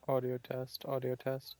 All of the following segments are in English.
Audio test, audio test.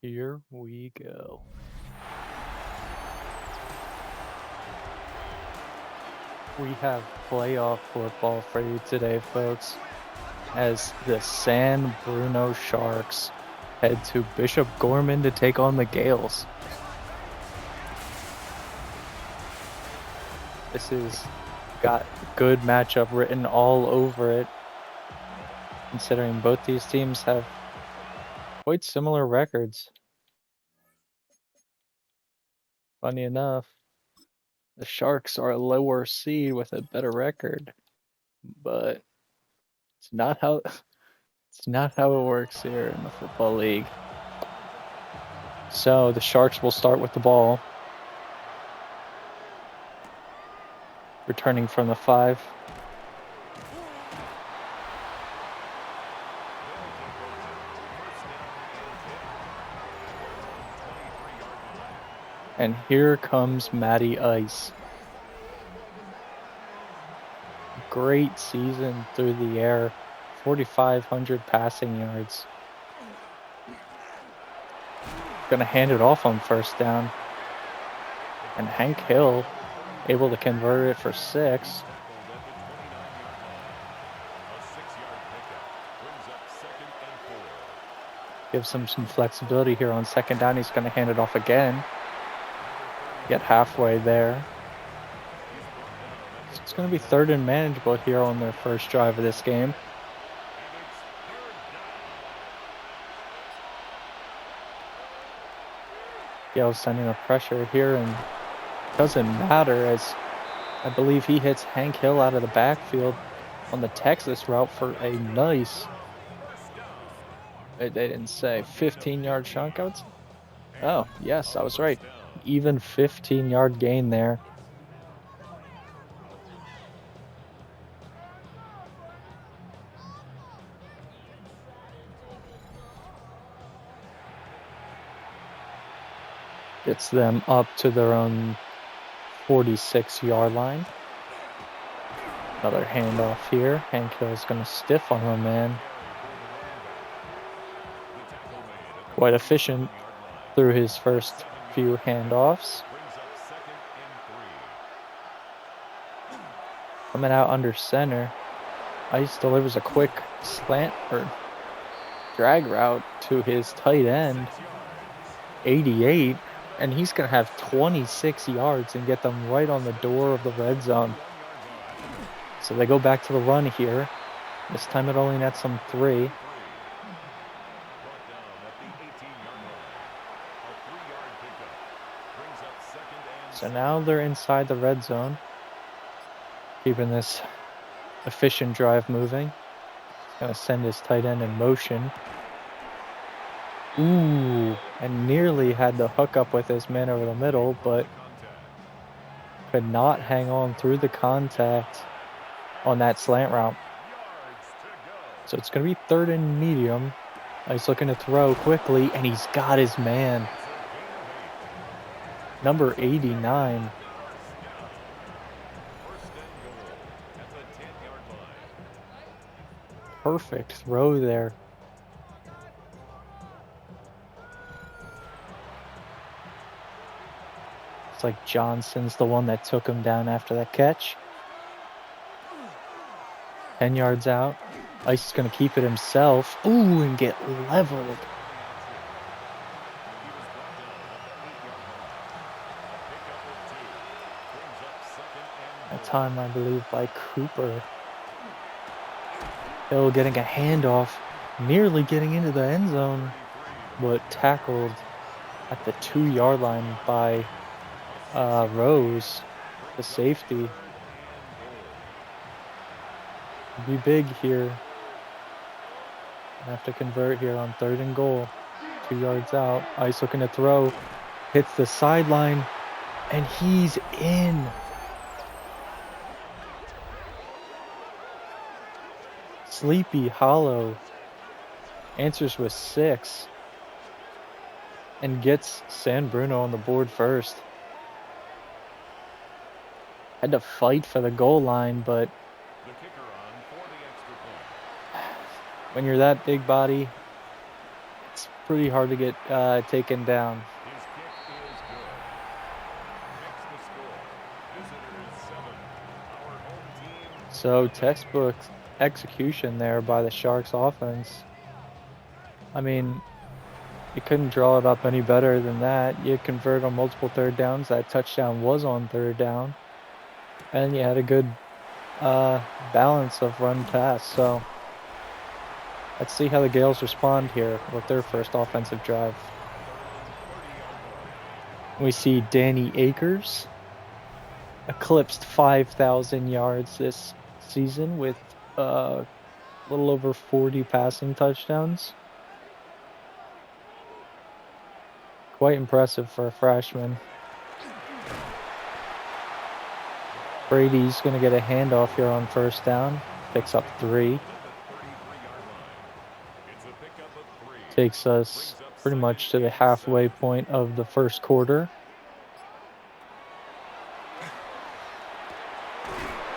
Here we go. We have playoff football for you today, folks, as the San Bruno Sharks head to Bishop Gorman to take on the Gaels. This has got good matchup written all over it, considering both these teams have quite similar records. Funny enough, the Sharks are a lower seed with a better record, but it's not how it works here in the football league. So the Sharks will start with the ball, returning from the 5. And here comes Matty Ice. Great season through the air, 4,500 passing yards. Gonna hand it off on first down. And Hank Hill able to convert it for 6. Gives him some flexibility here on second down. He's gonna hand it off again. Get halfway there. It's going to be third and manageable here on their first drive of this game. Gaels sending the pressure here, and it doesn't matter as I believe he hits Hank Hill out of the backfield on the Texas route for a nice, they didn't say 15-yard chunk. Oh, yes, I was right. Even 15-yard gain there. Gets them up to their own 46-yard line. Another handoff here. Hank Hill's going to stiff on him, man. Quite efficient through his first few handoffs. Coming out under center. Ice delivers a quick slant or drag route to his tight end, 88, and he's going to have 26 yards and get them right on the door of the red zone. So they go back to the run here. This time it only nets them 3. So now they're inside the red zone, keeping this efficient drive moving. He's going to send his tight end in motion. Ooh, and nearly had the hookup with his man over the middle, but could not hang on through the contact on that slant route. So it's going to be third and medium. He's looking to throw quickly, and he's got his man. Number 89. Perfect throw there. It's like Johnson's the one that took him down after that catch. 10 yards out. Ice is going to keep it himself. Ooh, and get leveled. A time, I believe, by Cooper. Hill getting a handoff, nearly getting into the end zone, but tackled at the 2-yard line by Rose, the safety. Be big here. Have to convert here on 3rd and goal. 2 yards out. Ice looking to throw. Hits the sideline, and he's in. Sleepy Hollow answers with 6 and gets San Bruno on the board first. Had to fight for the goal line, but when you're that big body, it's pretty hard to get taken down. So textbook execution there by the Sharks offense. I mean, you couldn't draw it up any better than that. You convert on multiple 3rd downs. That touchdown was on 3rd down. And you had a good balance of run pass. So let's see how the Gaels respond here with their first offensive drive. We see Danny Akers eclipsed 5,000 yards this season with a little over 40 passing touchdowns. Quite impressive for a freshman. Brady's going to get a handoff here on 1st down. Picks up 3. Takes us pretty much to the halfway point of the 1st quarter.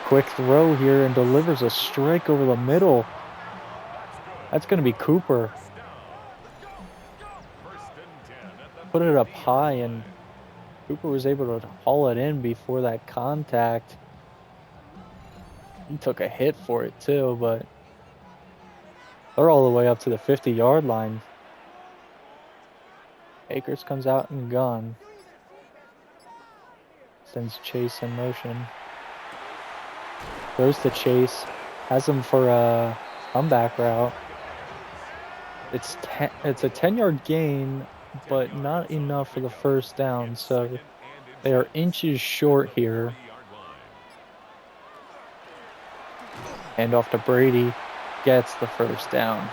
Quick throw here and delivers a strike over the middle. That's going to be Cooper. Put it up high, and Cooper was able to haul it in before that contact. He took a hit for it too, but they're all the way up to the 50-yard line. Akers comes out and gun. Sends Chase in motion. Goes to Chase. Has him for a comeback route. It's a 10-yard gain, but not enough for the 1st down. So they are inches short here. Hand off to Brady. Gets the 1st down.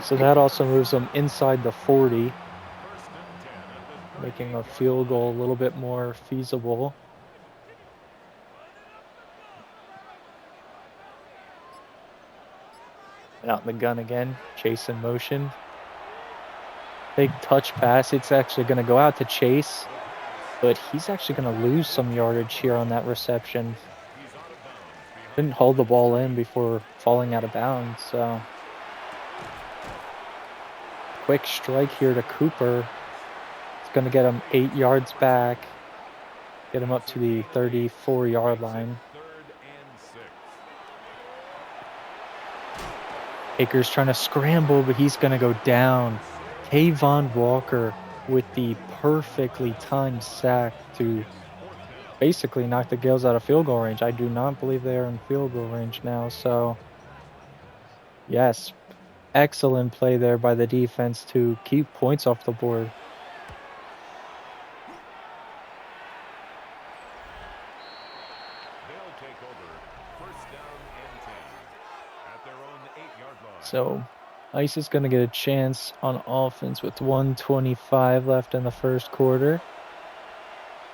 So that also moves them inside the 40, making a field goal a little bit more feasible. And out in the gun again, Chase in motion. Big touch pass. It's actually going to go out to Chase, but he's actually going to lose some yardage here on that reception. Didn't hold the ball in before falling out of bounds, so quick strike here to Cooper. It's going to get him 8 yards back, get him up to the 34-yard line. Akers trying to scramble, but he's going to go down. Kayvon Walker with the perfectly timed sack to basically knock the Gaels out of field goal range. I do not believe they are in field goal range now. So, yes, excellent play there by the defense to keep points off the board. So, Ice is going to get a chance on offense with 1:25 left in the 1st quarter.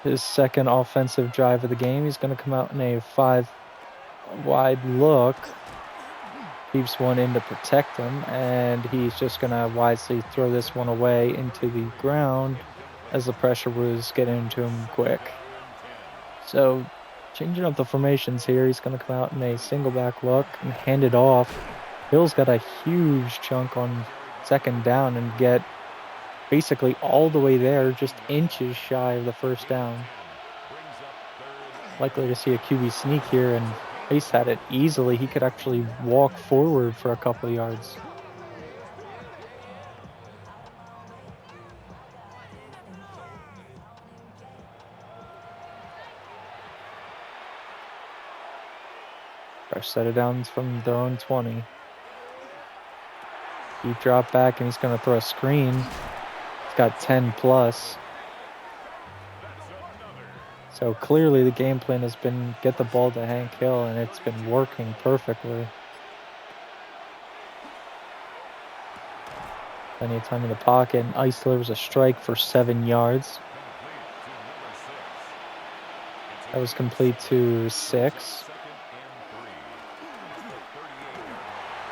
His 2nd offensive drive of the game. He's going to come out in a 5-wide look. Keeps one in to protect him, and he's just going to wisely throw this one away into the ground as the pressure was getting to him quick. So, changing up the formations here, he's going to come out in a single back look and hand it off. Hill's got a huge chunk on 2nd down and get basically all the way there, just inches shy of the 1st down. Likely to see a QB sneak here, and Ice had it easily. He could actually walk forward for a couple of yards. Fresh set it down from their own 20. He dropped back and he's going to throw a screen. He's got 10 plus. So clearly the game plan has been get the ball to Hank Hill, and it's been working perfectly. Plenty of time in the pocket, and Ice delivers a strike for 7 yards. That was complete to 6.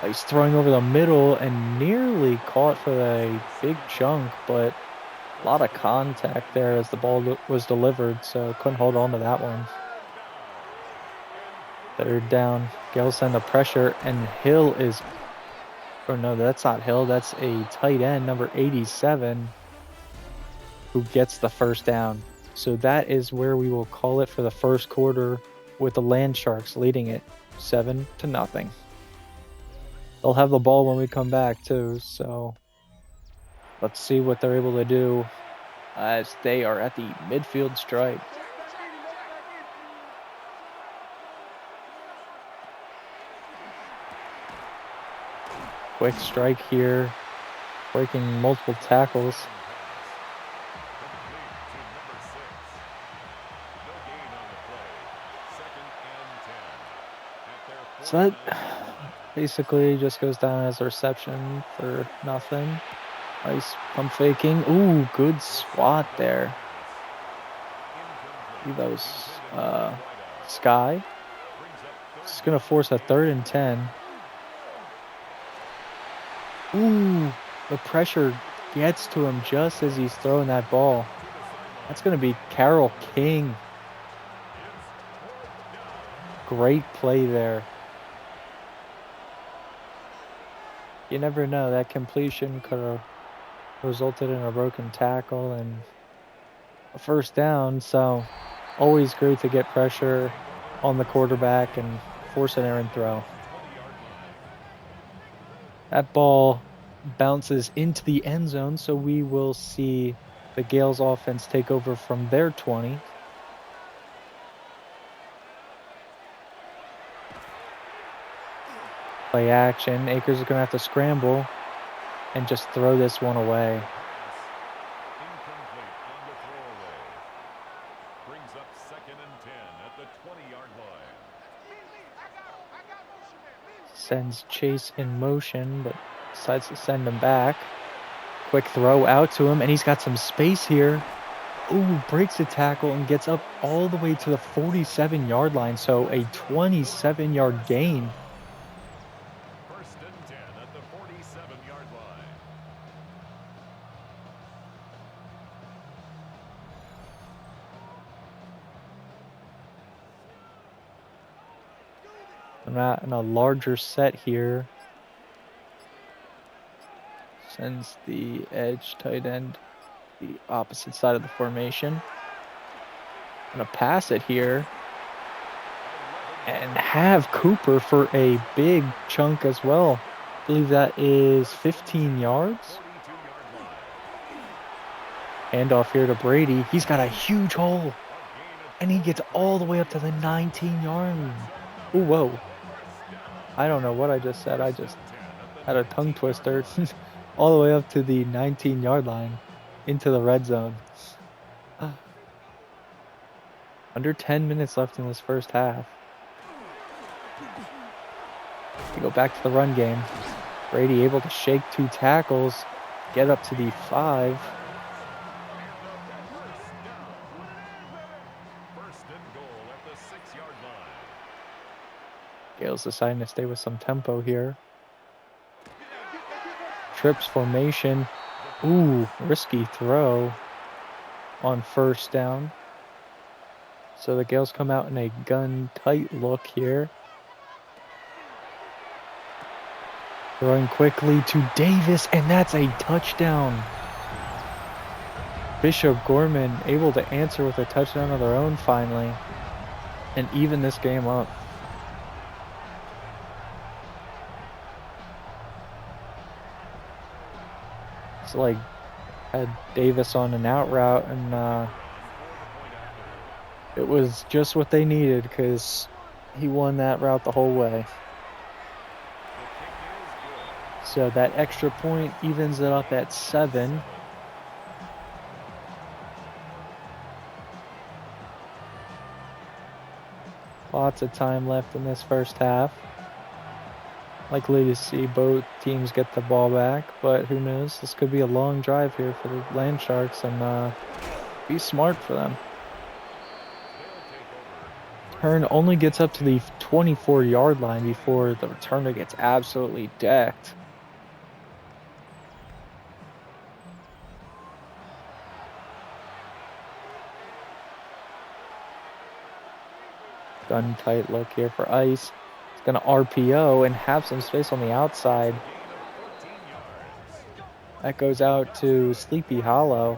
He's throwing over the middle and nearly caught for a big chunk, but a lot of contact there as the ball was delivered, so couldn't hold on to that one. 3rd down. Gaels send the pressure, and Hill is... Oh, no, that's not Hill. That's a tight end, number 87, who gets the 1st down. So that is where we will call it for the first quarter, with the Land Sharks leading it 7-0. They'll have the ball when we come back, too, so let's see what they're able to do as they are at the midfield stripe. Quick strike here, breaking multiple tackles. So that basically just goes down as a reception for nothing. Nice pump faking. Ooh, good swat there. I believe that was Sky. It's going to force a 3rd and 10. Ooh, the pressure gets to him just as he's throwing that ball. That's going to be Carroll King. Great play there. You never know, that completion could have resulted in a broken tackle and a 1st down, so always great to get pressure on the quarterback and force an errant throw. That ball bounces into the end zone, so we will see the Gaels offense take over from their 20. Play action. Akers is going to have to scramble and just throw this one away. Brings up 2nd and 10 at the 20-yard line. Sends Chase in motion, but decides to send him back. Quick throw out to him, and he's got some space here. Ooh, breaks the tackle and gets up all the way to the 47-yard line, so a 27-yard gain. Not in a larger set here. Sends the edge tight end the opposite side of the formation. Gonna pass it here and have Cooper for a big chunk as well. I believe that is 15 yards. Handoff here to Brady. He's got a huge hole, and he gets all the way up to the 19-yard line. Ooh, whoa. I don't know what I just said. I just had a tongue twister. All the way up to the 19-yard line into the red zone. Under 10 minutes left in this first half. We go back to the run game. Brady able to shake 2 tackles, get up to the 5. Gaels deciding to stay with some tempo here. Trips formation. Ooh, risky throw on 1st down. So the Gaels come out in a gun-tight look here. Throwing quickly to Davis, and that's a touchdown. Bishop Gorman able to answer with a touchdown of their own finally, and even this game up. like had Davis on an out route, and it was just what they needed because he won that route the whole way. So that extra point evens it up at 7. Lots of time left in this first half. Likely to see both teams get the ball back, but who knows? This could be a long drive here for the Land Sharks, and be smart for them. Turn only gets up to the 24-yard line before the returner gets absolutely decked. Gun tight look here for Ice. He's going to RPO and have some space on the outside. That goes out to Sleepy Hollow,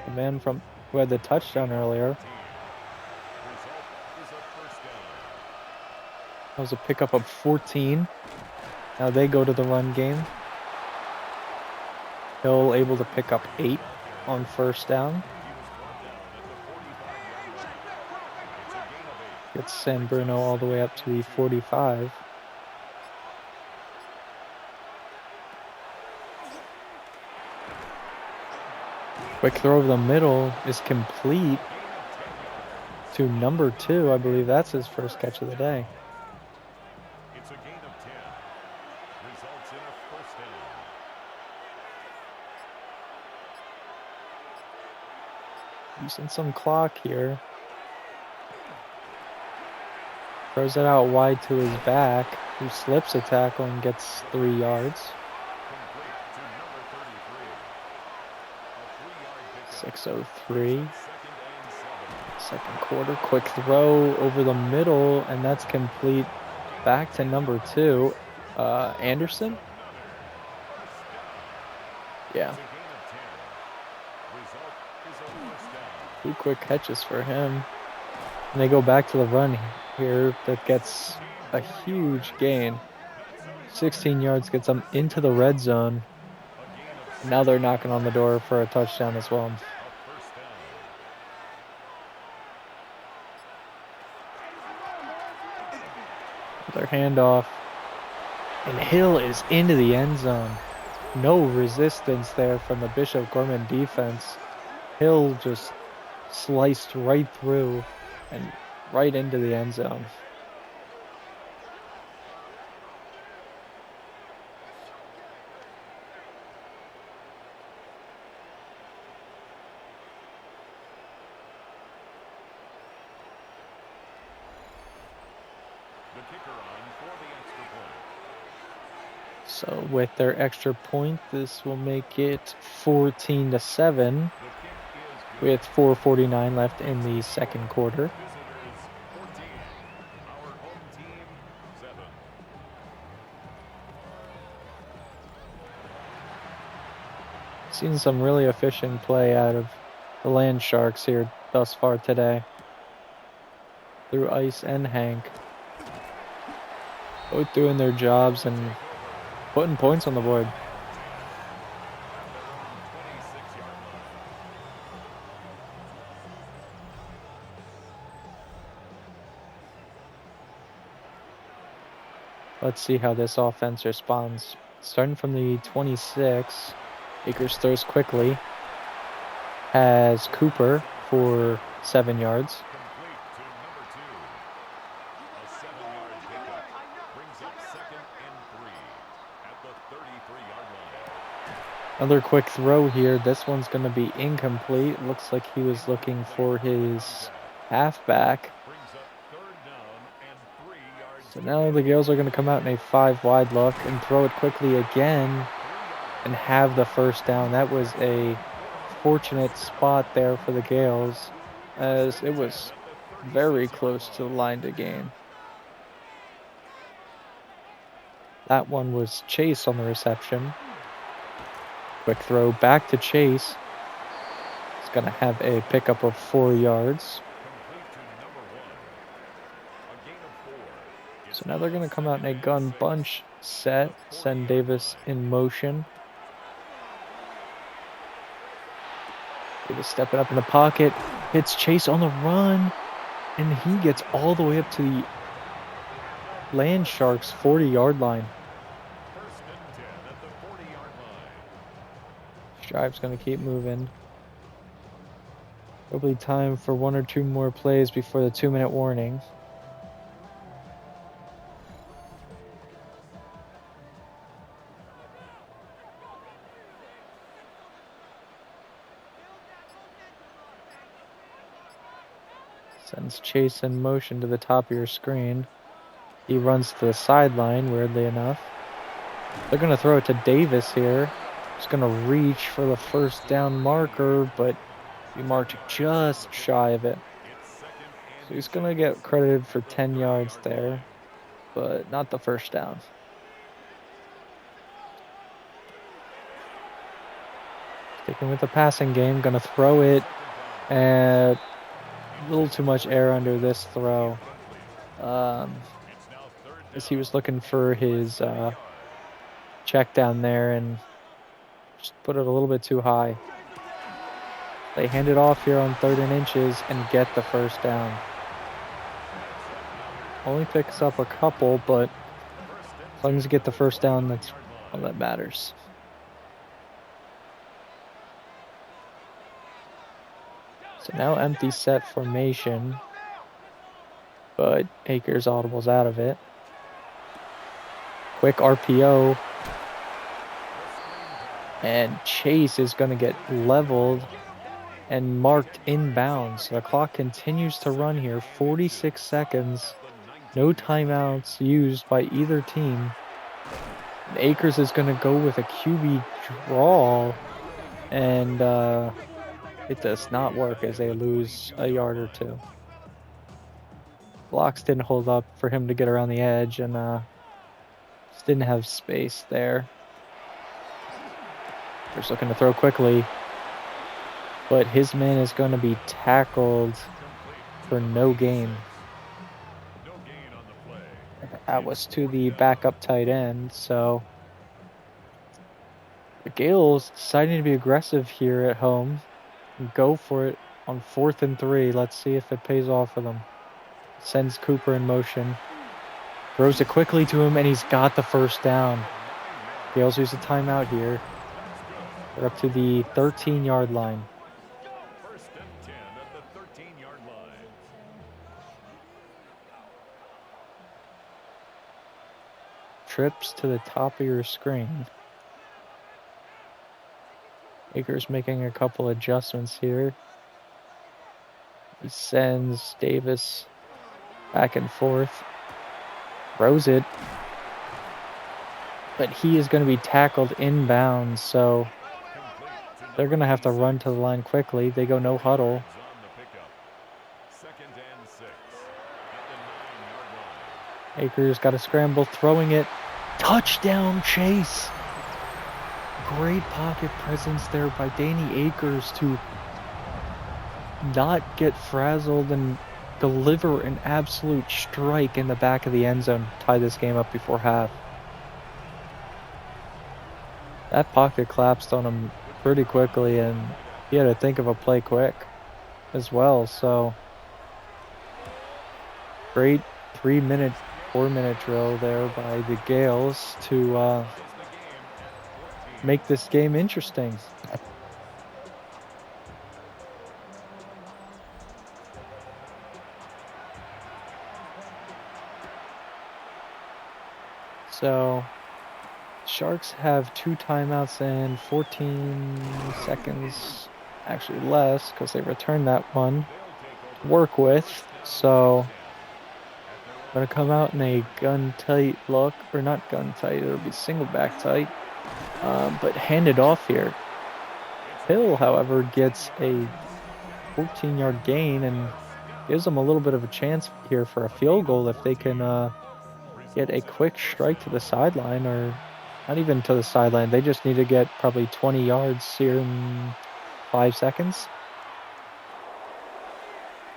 the man from who had the touchdown earlier. That was a pickup of 14. Now they go to the run game. Hill able to pick up 8 on first down. Gets San Bruno all the way up to the 45. Quick throw over the middle is complete to number 2. I believe that's his first catch of the day. It's a gain of 10. Results in a first down. Using some clock here. Throws it out wide to his back, who slips a tackle and gets 3 yards. 6:03. Second quarter. Quick throw over the middle, and that's complete back to number 2. Anderson? Yeah. 2 quick catches for him. And they go back to the run here that gets a huge gain. 16 yards gets them into the red zone. Now they're knocking on the door for a touchdown as well. Their handoff. And Hill is into the end zone. No resistance there from the Bishop Gorman defense. Hill just sliced right through and right into the end zone. The kicker on for the extra point. So with their extra point, this will make it 14-7 with 4:49 left in the second quarter. Seen some really efficient play out of the Land Sharks here thus far today. Through Ice and Hank. Both doing their jobs and putting points on the board. Let's see how this offense responds. Starting from the 26, Akers throws quickly. Has Cooper for 7 yards. Another quick throw here. This one's going to be incomplete. Looks like he was looking for his halfback. So now the Gaels are going to come out in a 5-wide look and throw it quickly again and have the first down. That was a fortunate spot there for the Gaels, as it was very close to the line to gain. That one was Chase on the reception. Quick throw back to Chase. He's going to have a pickup of 4 yards. So now they're going to come out in a gun bunch set, send Davis in motion. He was stepping up in the pocket, hits Chase on the run, and he gets all the way up to the Land Sharks 40-yard line. First and 10 at the 40-yard line. Drive's going to keep moving. Probably time for one or two more plays before the 2-minute warning. Sends Chase in motion to the top of your screen. He runs to the sideline, weirdly enough. They're going to throw it to Davis here. He's going to reach for the first down marker, but he marked just shy of it. So he's going to get credited for 10 yards there, but not the first down. Sticking with the passing game, going to throw it, and a little too much air under this throw. As he was looking for his check down there and just put it a little bit too high. They hand it off here on 3rd and inches and get the first down. Only picks up a couple, but as long as you get the first down, that's all that matters. So now empty set formation, but Akers audibles out of it. Quick RPO, and Chase is going to get leveled and marked inbounds. So the clock continues to run here, 46 seconds, no timeouts used by either team. And Akers is going to go with a QB draw, and it does not work as they lose a yard or two. Blocks didn't hold up for him to get around the edge, and just didn't have space there. Just looking to throw quickly, but his man is going to be tackled for no gain. That was to the backup tight end, so the Gaels deciding to be aggressive here at home and go for it on 4th and 3. Let's see if it pays off for them. Sends Cooper in motion, throws it quickly to him, and he's got the first down. Gaels use a timeout here. They're up to the 13-yard line. First and 10 at the 13-yard line. Trips to the top of your screen. Akers making a couple adjustments here. He sends Davis back and forth. Throws it. But he is going to be tackled inbounds, so they're going to have to run to the line quickly. They go no huddle. Akers got to scramble, throwing it. Touchdown, Chase! Great pocket presence there by Danny Akers to not get frazzled and deliver an absolute strike in the back of the end zone, tie this game up before half. That pocket collapsed on him pretty quickly, and he had to think of a play quick as well. So great 3-minute, 4-minute drill there by the Gaels to make this game interesting. So Sharks have 2 timeouts and 14 seconds, actually less, because they returned that one to work with. So I'm going to come out in a gun tight look, or not gun tight, it'll be single back tight, but hand it off here. Hill, however, gets a 14-yard gain and gives them a little bit of a chance here for a field goal if they can get a quick strike to the sideline, or not even to the sideline. They just need to get probably 20 yards here in 5 seconds.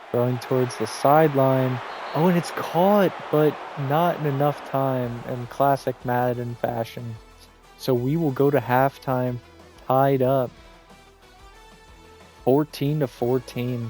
Throwing towards the sideline. Oh, and it's caught, but not in enough time in classic Madden fashion. So we will go to halftime tied up 14-14.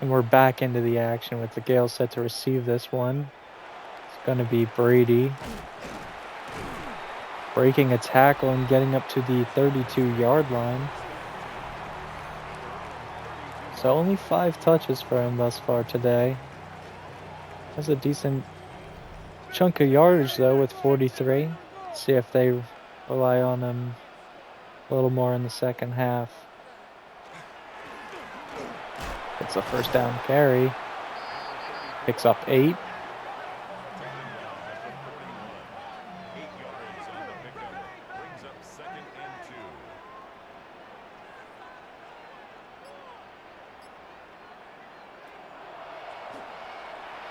And we're back into the action with the Gaels set to receive this one. It's going to be Brady breaking a tackle and getting up to the 32-yard line. So only 5 touches for him thus far today. That's a decent chunk of yardage though with 43. See if they rely on him a little more in the second half. It's a first down carry. Picks up 8.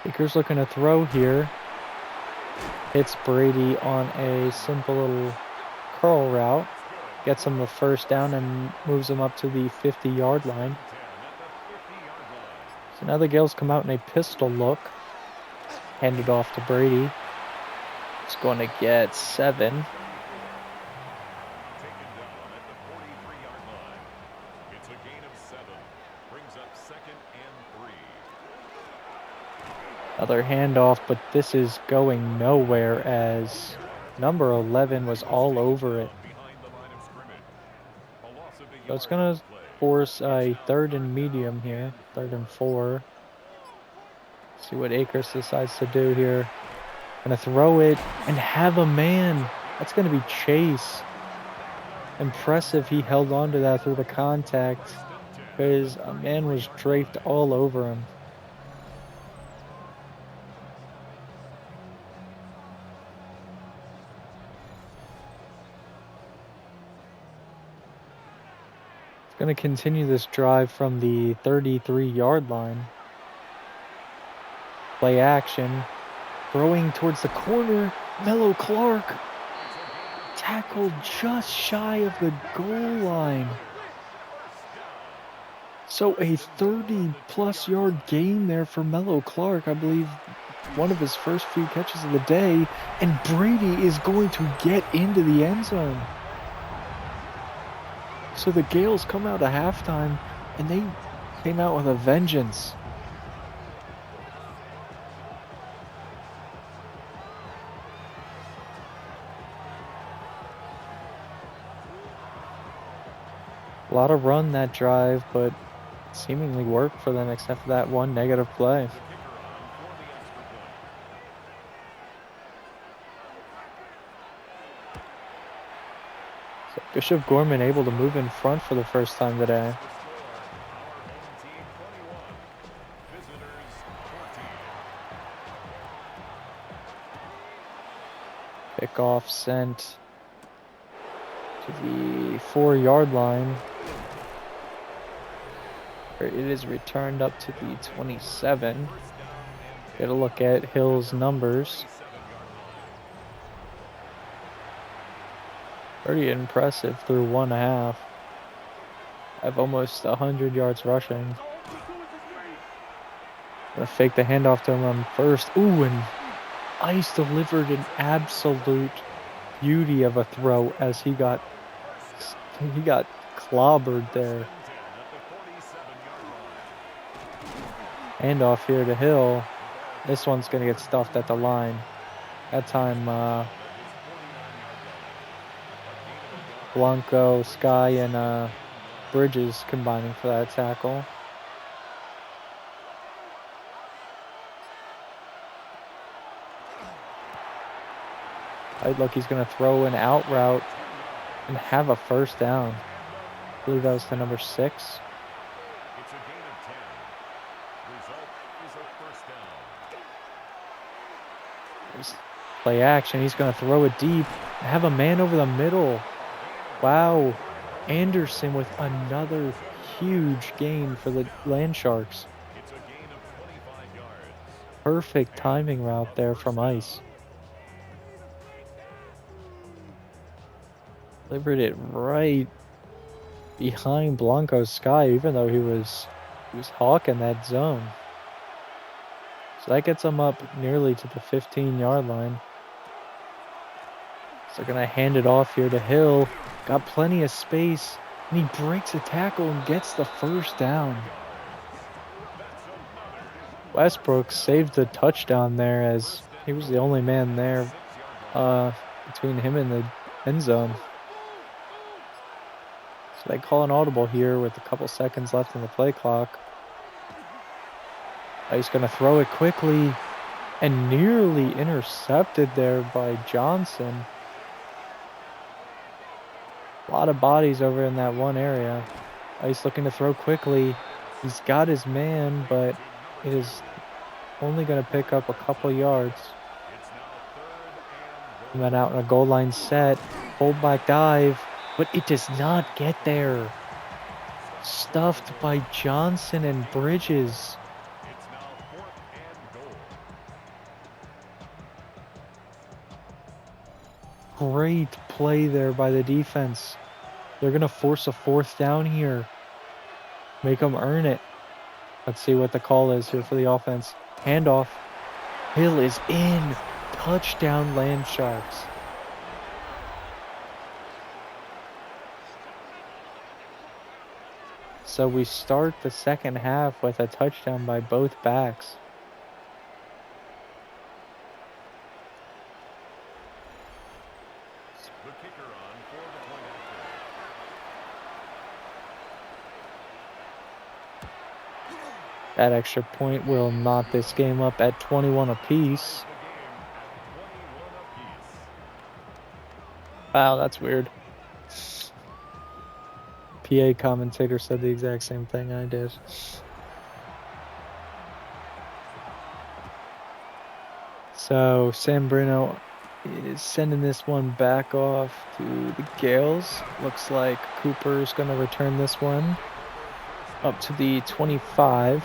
Baker's looking to throw here. Hits Brady on a simple little curl route. Gets him the first down and moves him up to the 50-yard line. So now the Gaels come out in a pistol look. Hand it off to Brady. It's going to get 7. Another handoff, but this is going nowhere as number 11 was all over it. So it's going to force a 3rd and medium here, 3rd and 4. See what Akers decides to do here. Going to throw it and have a man. That's going to be Chase. Impressive he held on to that through the contact because a man was draped all over him. Going to continue this drive from the 33-yard line. Play action. Throwing towards the corner. Mello Clark. Tackled just shy of the goal line. So a 30-plus yard gain there for Mello Clark. I believe one of his first few catches of the day. And Brady is going to get into the end zone. So the Gaels come out at halftime, and they came out with a vengeance. A lot of run that drive, but seemingly worked for them except for that one negative play. Bishop Gorman able to move in front for the first time today. Kickoff sent to the 4-yard line. It is returned up to the 27. Get a look at Hill's numbers. Pretty impressive through 1.5. Have almost 100 yards rushing. Gonna fake the handoff to him on first. Ooh, and Ice delivered an absolute beauty of a throw as he got clobbered there. Handoff here to Hill. This one's gonna get stuffed at the line. That time, Blanco, Sky, and Bridges combining for that tackle. Look, he's going to throw an out route and have a first down. I believe that was the number 6. It's a gain of 10. Result is a first down. Play action. He's going to throw it deep. Have a man over the middle. Wow. Anderson with another huge gain for the Land Sharks. It's a gain of 25 yards. Perfect timing route there from Ice. Delivered it right behind Blanco's Sky, even though he was hawking that zone. So that gets him up nearly to the 15-yard line. So they're going to hand it off here to Hill. Got plenty of space, and he breaks a tackle and gets the first down. Westbrook saved the touchdown there as he was the only man there between him and the end zone. So they call an audible here with a couple seconds left in the play clock. He's going to throw it quickly and nearly intercepted there by Johnson. A lot of bodies over in that one area. Ice looking to throw quickly. He's got his man, but it is only going to pick up a couple yards. He went out in a goal line set. Hold back dive, but it does not get there. Stuffed by Johnson and Bridges. Great play there by the defense. They're going to force a fourth down here. Make them earn it. Let's see what the call is here for the offense. Handoff. Hill is in. Touchdown, Land Sharks. So we start the second half with a touchdown by both backs. That extra point will knot this game up at 21 apiece. Wow, that's weird. PA commentator said the exact same thing I did. So San Bruno is sending this one back off to the Gaels. Looks like Cooper is going to return this one up to the 25.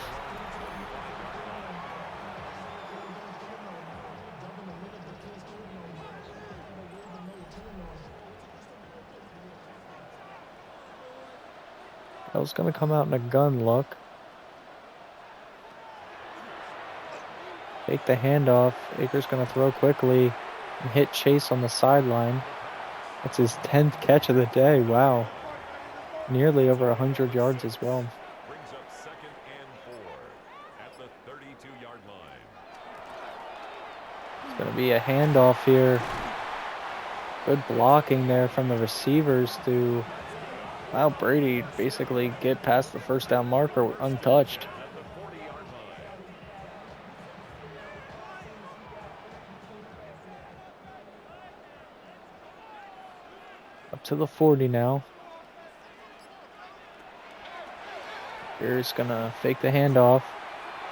I was going to come out in a gun look. Take the handoff. Akers going to throw quickly and hit Chase on the sideline. That's his 10th catch of the day. Wow. Nearly over 100 yards as well. Brings up 2nd and 4 at the 32-yard line. It's going to be a handoff here. Good blocking there from the receivers to allow Brady basically get past the first down marker untouched. Up to the 40 now. Here's gonna fake the handoff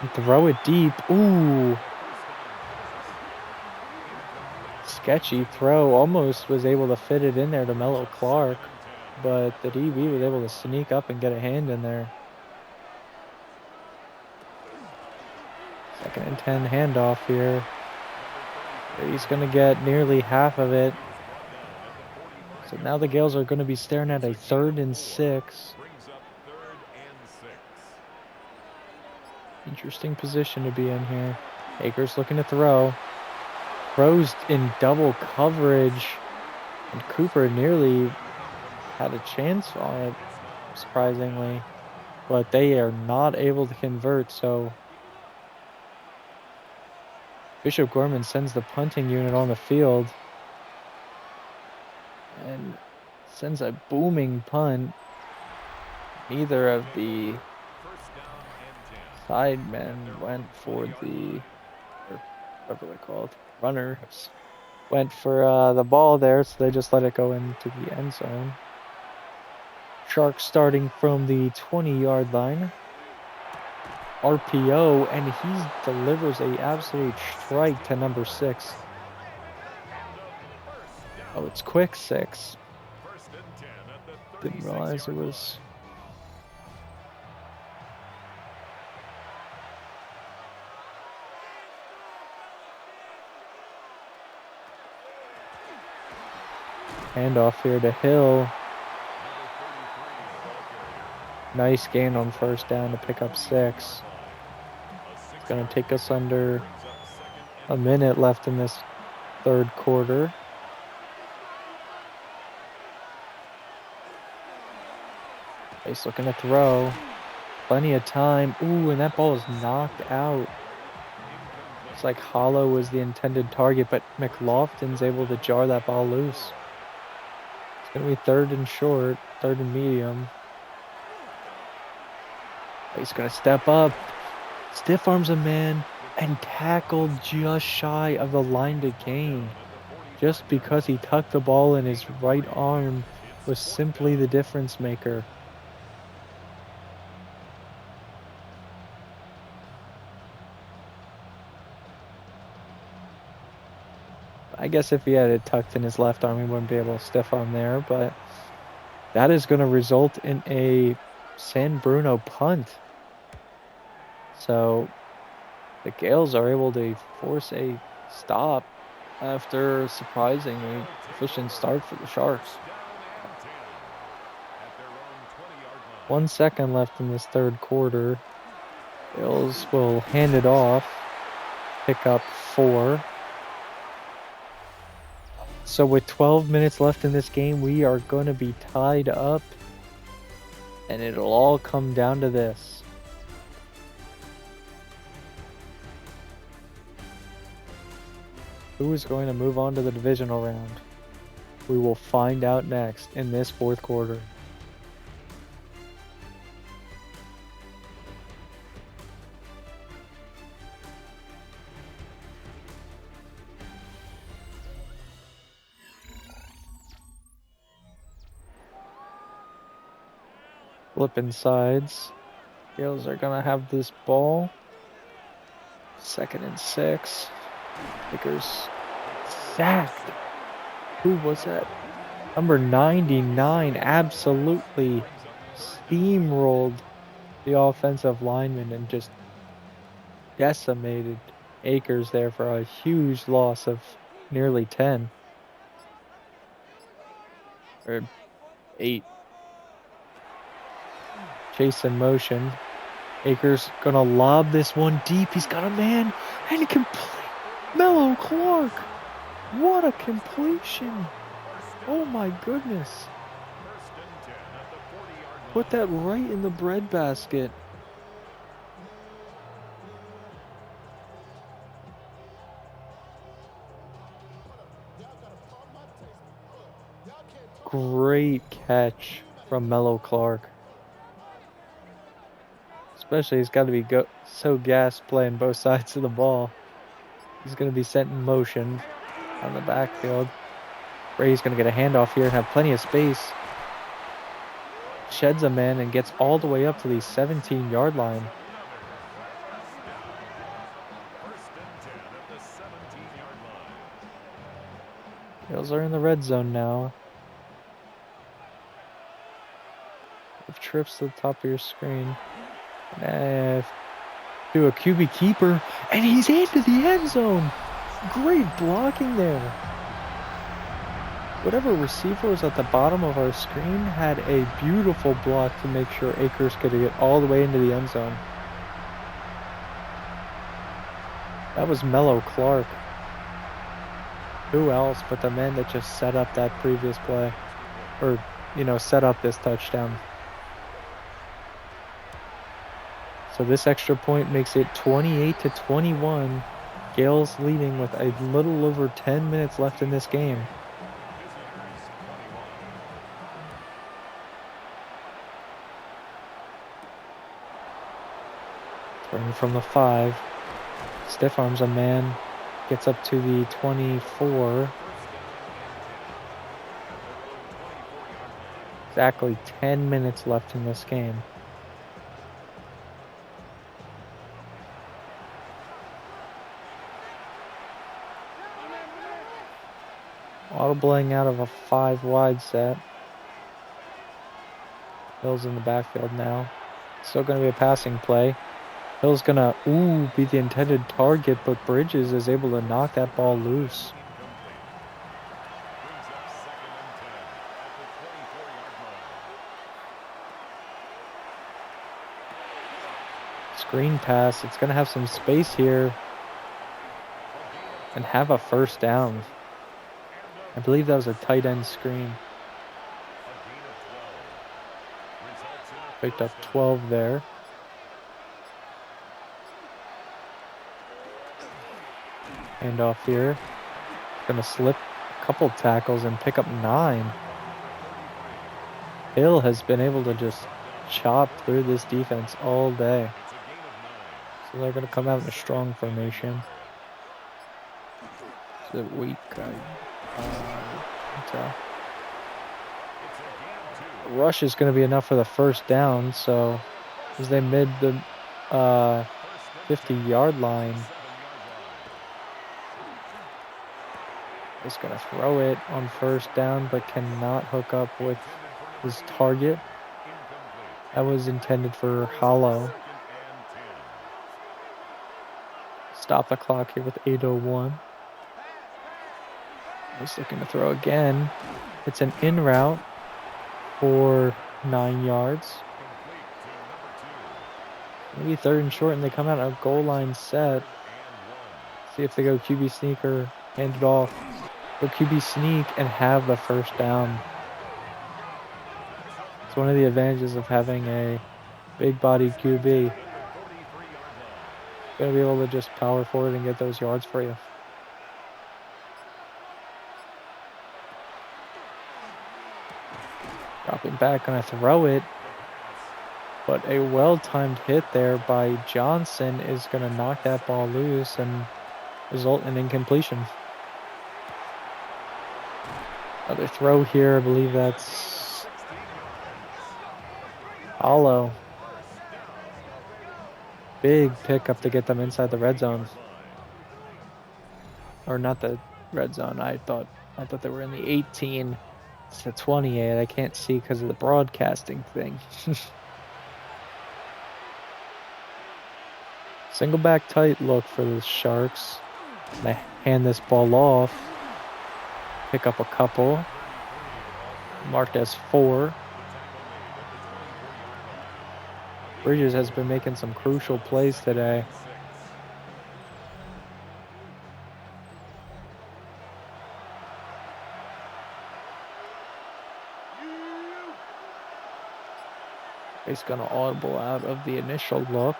and throw it deep. Ooh. Sketchy throw. Almost was able to fit it in there to Mello Clark, but the DB was able to sneak up and get a hand in there. 2nd and 10 handoff here. He's going to get nearly half of it. So now the Gaels are going to be staring at a 3rd and 6. Interesting position to be in here. Akers looking to throw. Throws in double coverage. And Cooper nearly had a chance on it, surprisingly. But they are not able to convert, so Bishop Gorman sends the punting unit on the field and sends a booming punt. Neither of the side men went for the, or whatever they're called, runners, went for the ball there, so they just let it go into the end zone. Sharks starting from the 20-yard line. RPO, and he delivers a absolute strike to number 6. Oh, it's quick 6. Didn't realize it was Handoff here to Hill. Nice gain on first down to pick up 6. It's going to take us under a minute left in this third quarter. He's looking to throw. Plenty of time. Ooh, and that ball is knocked out. It's like Hollow was the intended target, but McLaughlin's able to jar that ball loose. It's going to be third and short, third and medium. He's going to step up, stiff arms a man, and tackle just shy of the line to gain. Just because he tucked the ball in his right arm was simply the difference maker. I guess if he had it tucked in his left arm, he wouldn't be able to stiff arm there, but that is going to result in a San Bruno punt. So the Gaels are able to force a stop after a surprisingly efficient start for the Sharks. 1 second left in this third quarter. Gaels will hand it off, pick up 4. So with 12 minutes left in this game, we are going to be tied up, and it'll all come down to this. Who is going to move on to the divisional round? We will find out next in this fourth quarter. Flipping sides. Gaels are going to have this ball. 2nd and 6. Vickers sacked. Who was that? Number 99 absolutely steamrolled the offensive lineman and just decimated Akers there for a huge loss of nearly 10. Or 8. Chase in motion. Akers gonna lob this one deep. He's got a man and complete. Mellow Clark. What a completion. Oh my goodness. Put that right in the breadbasket. Great catch from Mellow Clark. Especially, he's got to be so gassed playing both sides of the ball. He's going to be sent in motion on the backfield. Brady's going to get a handoff here and have plenty of space. Sheds a man and gets all the way up to the 17-yard line. Gaels are in the red zone now. If trips to the top of your screen. To a QB keeper, and he's into the end zone. Great blocking there. Whatever receiver was at the bottom of our screen had a beautiful block to make sure Akers could get all the way into the end zone. That was Mellow Clark. Who else but the man that just set up that previous play? Or, set up this touchdown. So this extra point makes it 28-21. Gaels leading with a little over 10 minutes left in this game. Turning from the 5. Stiff arms a man. Gets up to the 24. Exactly 10 minutes left in this game. Audibling out of a 5-wide set. Hill's in the backfield now. Still going to be a passing play. Hill's going to, be the intended target, but Bridges is able to knock that ball loose. Screen pass. It's going to have some space here and have a first down. I believe that was a tight end screen. Picked up 12 there. Hand off here. Going to slip a couple tackles and pick up 9. Hill has been able to just chop through this defense all day. So they're going to come out in a strong formation. Is it weak? Rush is going to be enough for the first down. So as they mid the 50-yard line, he's going to throw it on first down, but cannot hook up with his target. That was intended for Hollow. Stop the clock here with 8:01. He's looking to throw again. It's an in route for 9 yards. Maybe 3rd and short, and they come out of goal line set. See if they go QB sneak or hand it off. Go QB sneak and have the first down. It's one of the advantages of having a big-bodied QB. Gonna be able to just power forward and get those yards for you. Dropping back, gonna throw it. But a well-timed hit there by Johnson is gonna knock that ball loose and result in incompletion. Another throw here, I believe that's Hollow. Big pickup to get them inside the red zone. Or not the red zone. I thought they were in the 18. It's the 28. I can't see because of the broadcasting thing. Single back tight look for the Sharks. They hand this ball off. Pick up a couple. Marked as 4. Bridges has been making some crucial plays today. He's going to audible out of the initial look.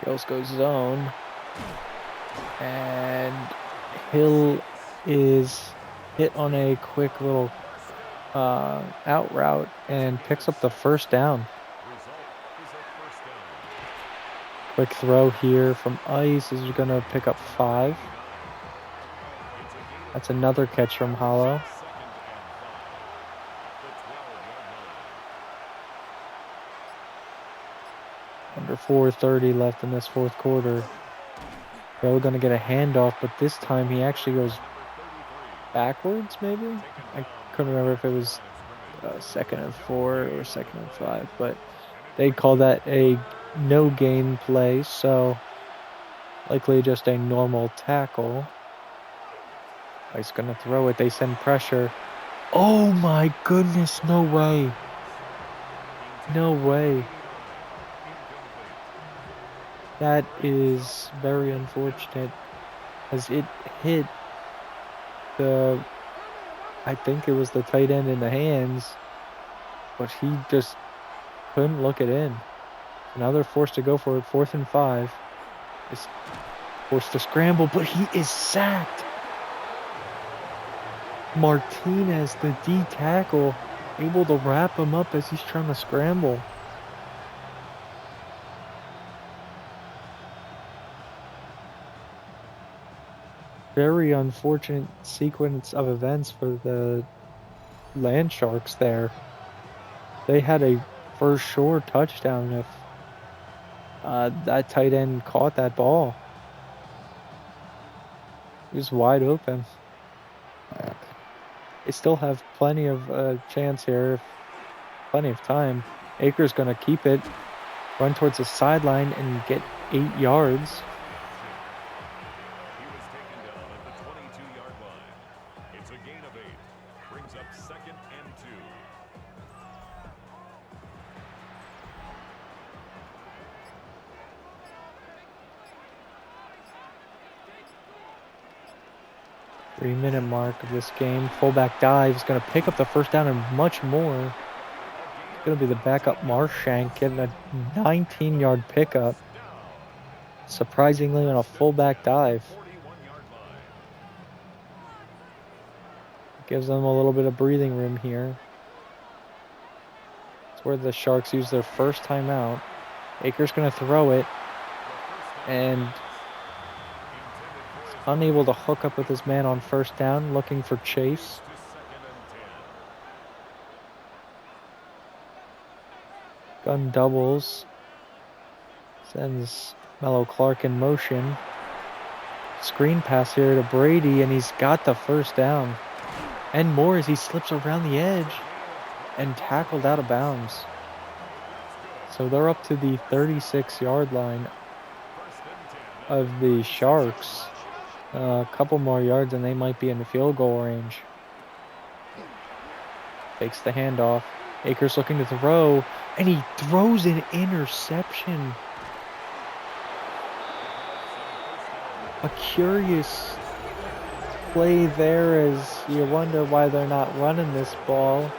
Gaels goes zone. And Hill is hit on a quick little out route and picks up the first down. Quick throw here from Ice is going to pick up 5. That's another catch from Hollow. Under 4:30 left in this fourth quarter. They're going to get a handoff, but this time he actually goes backwards, maybe? I couldn't remember if it was 2nd and 4 or 2nd and 5, but they call that a no gain play, so likely just a normal tackle. He's going to throw it. They send pressure. Oh my goodness, no way. No way. That is very unfortunate as it hit I think it was the tight end in the hands, but he just couldn't look it in. Now they're forced to go for it, 4th and 5. Is forced to scramble, but he is sacked. Martinez, the D tackle, able to wrap him up as he's trying to scramble. Very unfortunate sequence of events for the Land Sharks there. They had a for sure touchdown if that tight end caught that ball. He was wide open. They still have plenty of chance here, plenty of time. Akers going to keep it, run towards the sideline and get 8 yards. 3-minute mark of this game. Fullback dive is going to pick up the first down and much more. It's going to be the backup Marshank getting a 19-yard pickup. Surprisingly on a fullback dive. Gives them a little bit of breathing room here. It's where the Sharks use their first timeout. Akers going to throw it. And unable to hook up with his man on first down, looking for Chase. Gun doubles. Sends Mello Clark in motion. Screen pass here to Brady, and he's got the first down. And more as he slips around the edge and tackled out of bounds. So they're up to the 36-yard line of the Sharks. A couple more yards and they might be in the field goal range. Takes the handoff. Akers looking to throw, and he throws an interception. A curious play there as you wonder why they're not running this ball.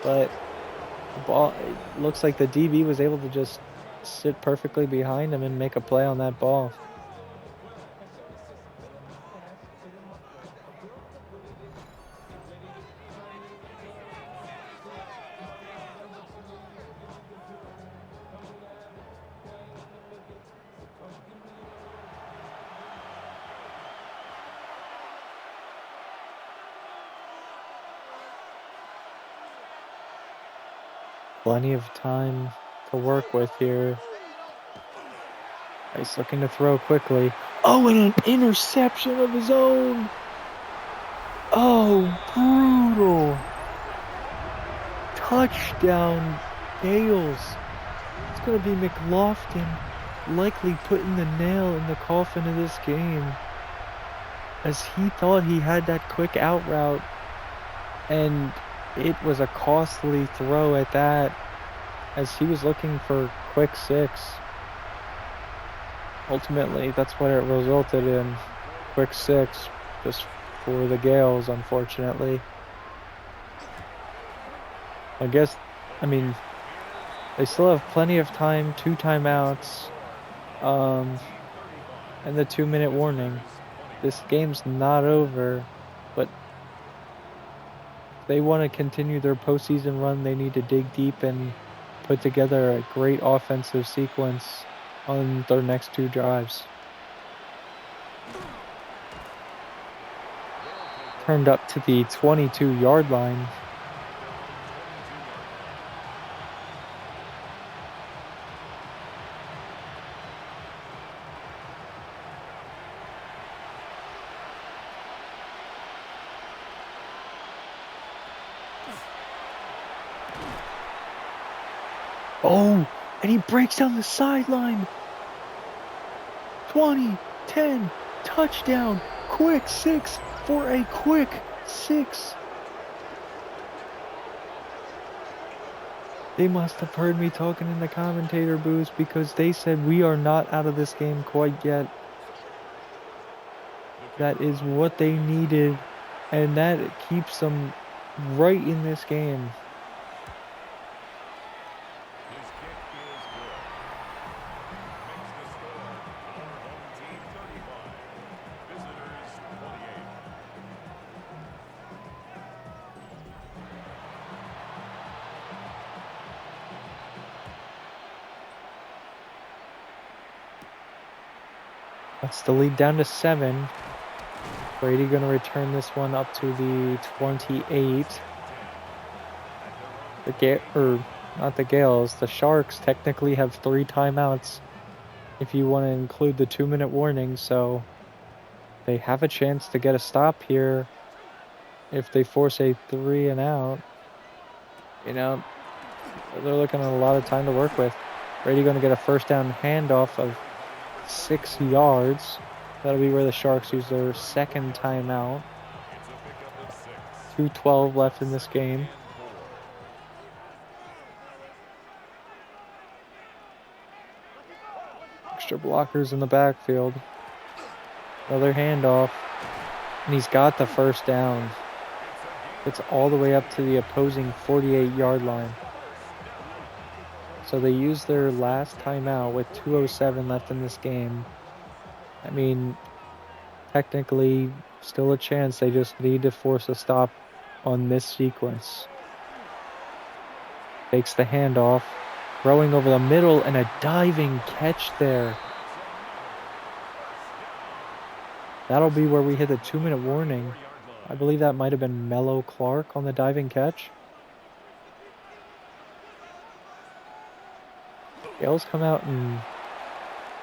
But the ball, it looks like the DB was able to just sit perfectly behind him and make a play on that ball. Plenty of time to work with here. He's looking to throw quickly. Oh, and an interception of his own. Oh, brutal. Touchdown, Gaels. It's going to be McLaughlin likely putting the nail in the coffin of this game, as he thought he had that quick out route, and it was a costly throw at that, as he was looking for quick six. Ultimately, that's what it resulted in. Quick six, just for the Gaels, unfortunately. I mean, they still have plenty of time, 2 timeouts, and the 2-minute warning. This game's not over, but if they want to continue their postseason run, they need to dig deep and put together a great offensive sequence on their next 2 drives. Turned up to the 22-yard line. Oh, and he breaks down the sideline. 20, 10, touchdown, quick six for a quick six. They must have heard me talking in the commentator booth, because they said we are not out of this game quite yet. That is what they needed, and that keeps them right in this game. That's the lead down to 7. Brady going to return this one up to the 28. Not the Gaels. The Sharks technically have 3 timeouts if you want to include the 2-minute warning, so they have a chance to get a stop here if they force a 3 and out. You know, they're looking at a lot of time to work with. Brady going to get a first down handoff of 6 yards. That'll be where the Sharks use their second timeout. 2:12 left in this game. Extra blockers in the backfield. Another handoff. And he's got the first down. It's all the way up to the opposing 48-yard line. So they used their last timeout with 2:07 left in this game. I mean, technically, still a chance. They just need to force a stop on this sequence. Takes the handoff, throwing over the middle, and a diving catch there. That'll be where we hit the 2-minute warning. I believe that might have been Mello Clark on the diving catch. Gaels come out in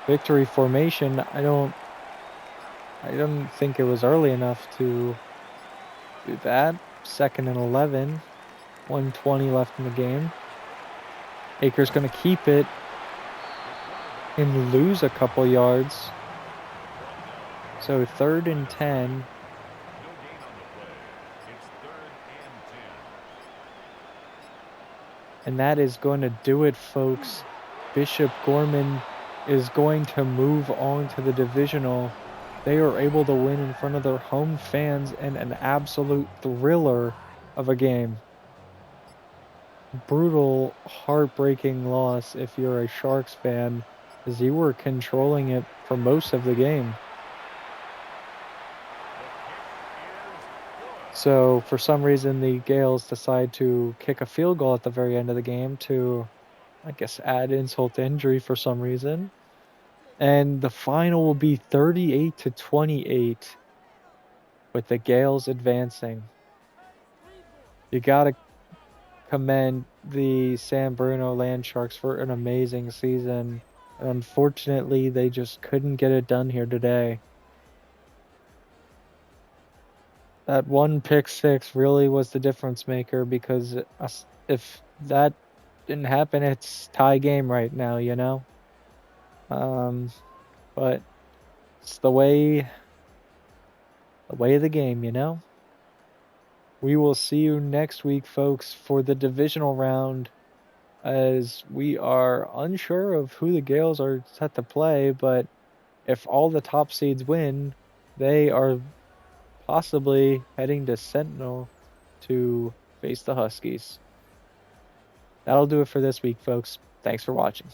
victory formation. I don't think it was early enough to do that. 2nd and 11. 1:20 left in the game. Akers going to keep it and lose a couple yards. So 3rd and 10. And that is going to do it, folks. Bishop Gorman is going to move on to the divisional. They are able to win in front of their home fans in an absolute thriller of a game. Brutal, heartbreaking loss if you're a Sharks fan, as you were controlling it for most of the game. So for some reason, the Gaels decide to kick a field goal at the very end of the game to, I guess, add insult to injury for some reason. And the final will be 38-28 with the Gaels advancing. You got to commend the San Bruno Land Sharks for an amazing season. And unfortunately, they just couldn't get it done here today. That one pick six really was the difference maker, because if that didn't happen, it's tie game right now, you know? But it's the way of the game, you know? We will see you next week, folks, for the divisional round, as we are unsure of who the Gaels are set to play, but if all the top seeds win, they are possibly heading to Sentinel to face the Huskies. That'll do it for this week, folks. Thanks for watching.